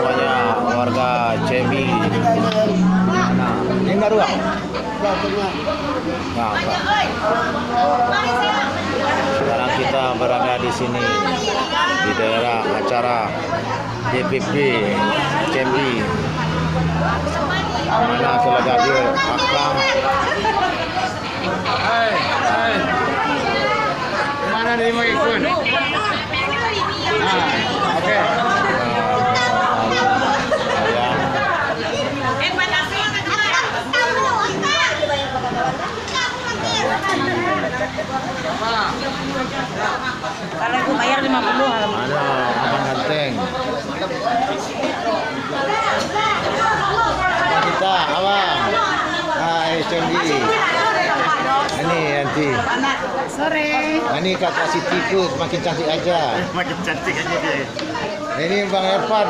semuanya warga Cemi. Nah, ini baru ah? Nah, Pak. Sekarang kita berada di sini di daerah acara DPP Cemi. Mana telah hadir Akang. Mana nih mau ikut? Oke. Kalau aku bayar 50. Ada Abang Ganteng. Kita Abang. Hai Cenggi. Ini nanti. Sore. Ini kakak Siti ikut makin cantik aja. Makin cantik aja dia. Ini Bang Irfan.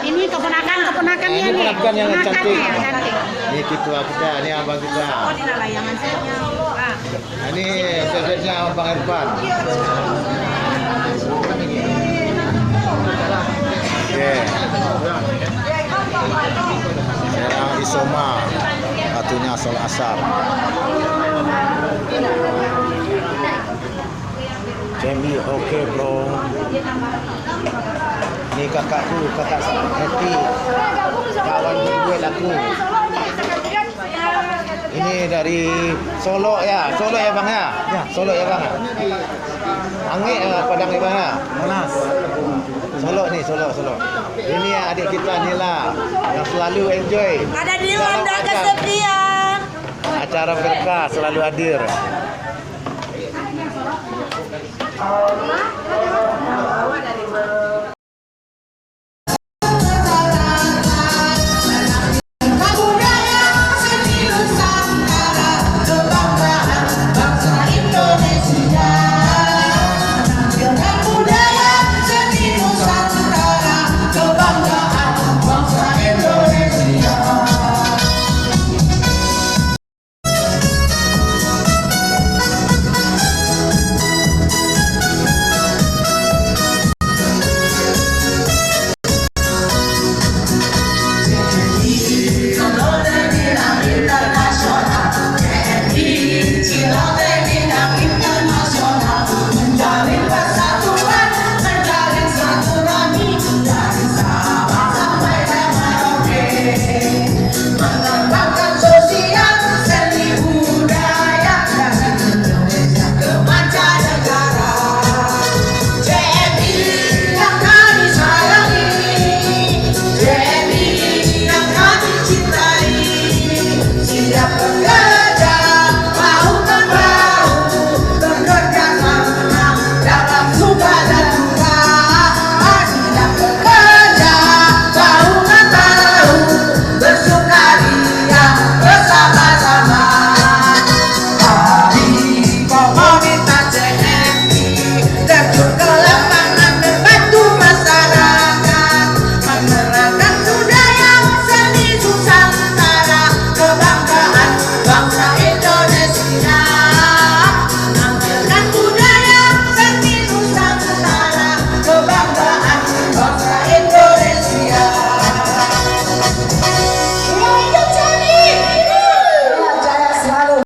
Ini keponakannya Ini nih. bukan yang cantik. Yang cantik. Ini kita, ini abang kita. Oh, di layangan saja. Ini biasanya Bang Irfan. Oke. Sekarang Isoma, satunya sholat asar. Cemi, oke bro. Ini kakakku, kakak Happy. Kawan berduet aku. Ini dari Solo ya bang ya? Ya Solo ya bang. Angit Padang ya bang ya? Monas. Solo nih Solo. Ini adik kita Nila yang selalu enjoy. Ada di dalam Wanda kesepian. acara berkah selalu hadir.